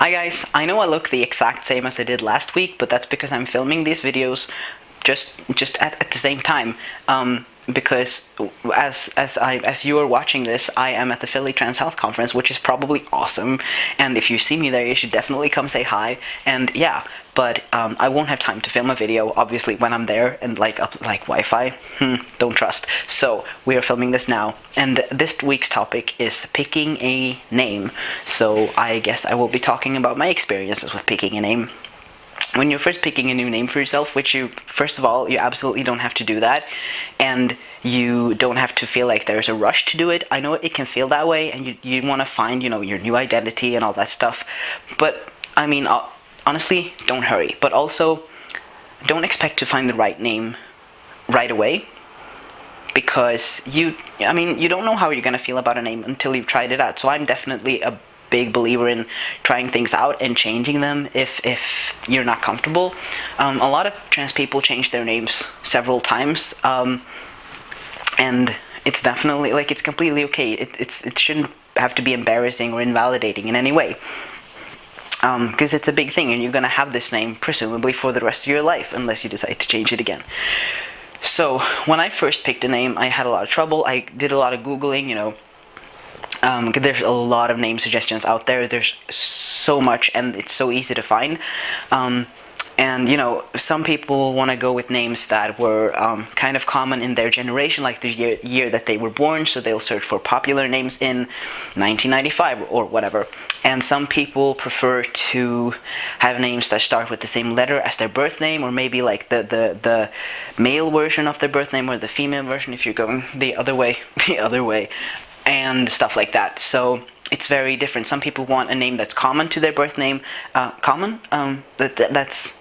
Hi guys, I know I look the exact same as I did last week, but that's because I'm filming these videos just at the same time. Because as you are watching this, I am at the Philly Trans Health Conference, which is probably awesome. And if you see me there, you should definitely come say hi. And yeah, but I won't have time to film a video, obviously, when I'm there, and like Wi-Fi, don't trust. So we are filming this now, and this week's topic is picking a name. So I guess I will be talking about my experiences with picking a name. When you're first picking a new name for yourself, which first of all, you absolutely don't have to do that, and you don't have to feel like there's a rush to do it. I know it can feel that way, and you want to find, your new identity and all that stuff, but I mean, honestly, don't hurry. But also, don't expect to find the right name right away, because you don't know how you're gonna feel about a name until you've tried it out. So I'm definitely a big believer in trying things out and changing them if you're not comfortable. A lot of trans people change their names several times, and it's definitely, it's completely okay. It shouldn't have to be embarrassing or invalidating in any way, because it's a big thing, and you're gonna have this name presumably for the rest of your life unless you decide to change it again. So when I first picked a name, I had a lot of trouble. I did a lot of Googling, there's a lot of name suggestions out there. There's so much, and it's so easy to find. And some people want to go with names that were kind of common in their generation, like the year that they were born, so they'll search for popular names in 1995 or whatever. And some people prefer to have names that start with the same letter as their birth name, or maybe like the male version of their birth name or the female version if you're going the other way, and stuff like that. So it's very different. Some people want a name that's common to their birth name, that's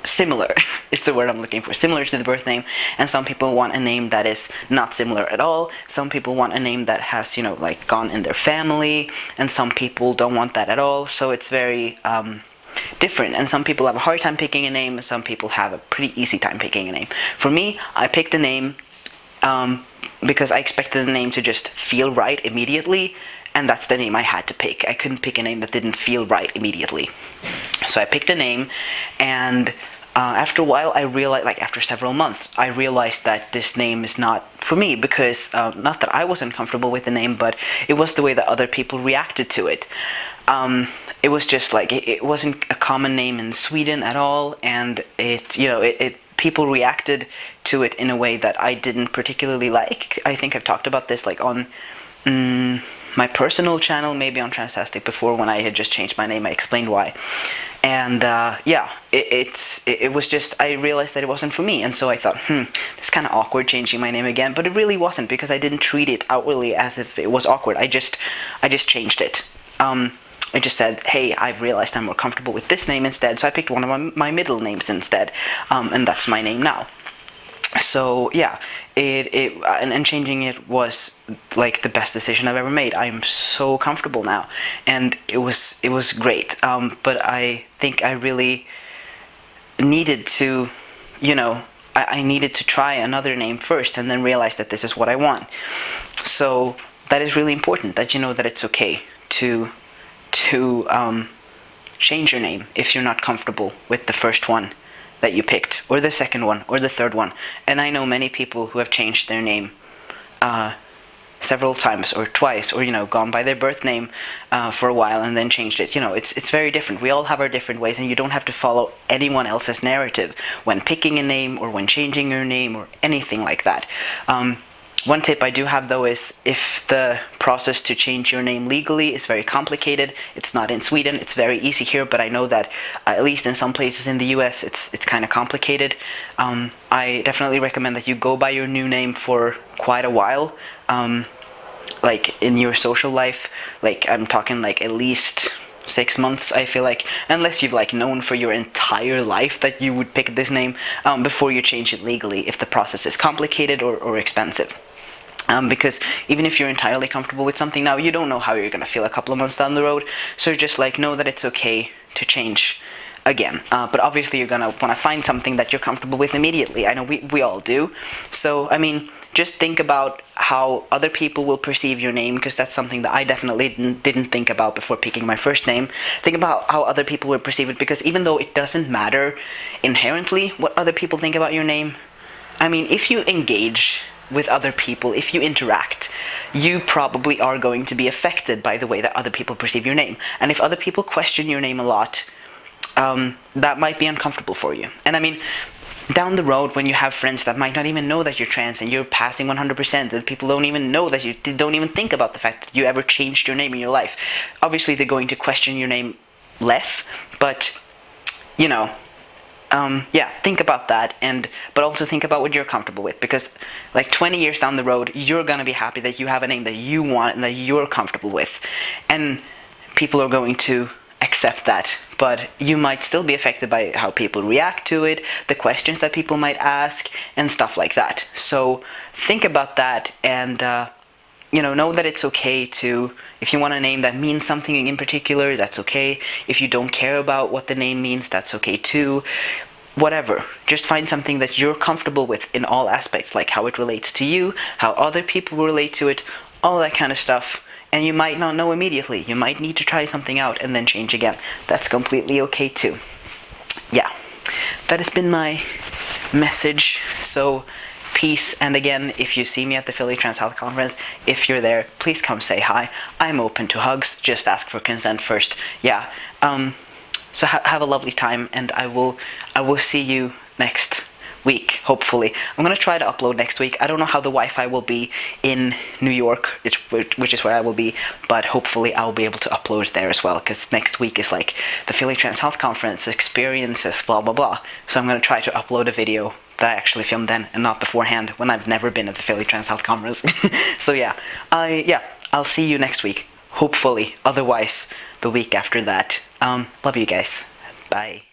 similar is the word I'm looking for, similar to the birth name. And some people want a name that is not similar at all. Some people want a name that has, gone in their family, and some people don't want that at all. So it's very different, and some people have a hard time picking a name, and some people have a pretty easy time picking a name. For me, I picked a name because I expected the name to just feel right immediately, and that's the name I had to pick. I couldn't pick a name that didn't feel right immediately. So I picked a name, and after a while I realized, after several months, I realized that this name is not for me, because not that I wasn't comfortable with the name, but it was the way that other people reacted to it. It was just it wasn't a common name in Sweden at all, and people reacted to it in a way that I didn't particularly like. I think I've talked about this on my personal channel, maybe on Transtastic before, when I had just changed my name. I explained why. And yeah, it was just, I realized that it wasn't for me, and so I thought, it's kind of awkward changing my name again, but it really wasn't, because I didn't treat it outwardly as if it was awkward. I just changed it. I just said, hey, I've realized I'm more comfortable with this name instead, so I picked one of my middle names instead, and that's my name now. So yeah, and changing it was the best decision I've ever made. I'm so comfortable now, and it was great. But I think I really needed to, I needed to try another name first, and then realize that this is what I want. So that is really important, that you know that it's okay to change your name if you're not comfortable with the first one that you picked, or the second one, or the third one. And I know many people who have changed their name several times, or twice, or gone by their birth name for a while and then changed it. It's very different. We all have our different ways, and you don't have to follow anyone else's narrative when picking a name, or when changing your name, or anything like that. One tip I do have, though, is if the process to change your name legally is very complicated. It's not in Sweden. It's very easy here, but I know that at least in some places in the US, it's kind of complicated. I definitely recommend that you go by your new name for quite a while, in your social life. I'm talking at least 6 months, I feel like, unless you've known for your entire life that you would pick this name, before you change it legally, if the process is complicated or expensive. Because even if you're entirely comfortable with something now, you don't know how you're gonna feel a couple of months down the road. So just know that it's okay to change again. But obviously you're gonna wanna find something that you're comfortable with immediately. I know we all do. So I mean, just think about how other people will perceive your name, because that's something that I definitely didn't think about before picking my first name. Think about how other people will perceive it, because even though it doesn't matter inherently what other people think about your name, I mean, if you engage with other people, if you interact, you probably are going to be affected by the way that other people perceive your name. And if other people question your name a lot, that might be uncomfortable for you. And I mean, down the road, when you have friends that might not even know that you're trans and you're passing 100%, and people don't even know that you don't even think about the fact that you ever changed your name in your life, obviously they're going to question your name less, but, you know, yeah, think about that, but also think about what you're comfortable with, because like 20 years down the road, you're gonna be happy that you have a name that you want and that you're comfortable with, and people are going to accept that, but you might still be affected by how people react to it, the questions that people might ask, and stuff like that. So think about that, and know that it's okay to, if you want a name that means something in particular, that's okay. If you don't care about what the name means, that's okay too. Whatever. Just find something that you're comfortable with in all aspects, like how it relates to you, how other people relate to it, all that kind of stuff. And you might not know immediately. You might need to try something out and then change again. That's completely okay too. Yeah. That has been my message. So, peace. And again, if you see me at the Philly Trans Health Conference, if you're there, please come say hi. I'm open to hugs. Just ask for consent first. Yeah. So have a lovely time, and I will see you next week, hopefully. I'm gonna try to upload next week. I don't know how the Wi-Fi will be in New York, which is where I will be, but hopefully I'll be able to upload there as well, because next week is like the Philly Trans Health Conference, experiences, blah blah blah. So I'm gonna try to upload a video that I actually filmed then, and not beforehand, when I've never been at the Philly Trans Health Conference. So yeah, I'll see you next week, hopefully. Otherwise, the week after that. Love you guys. Bye.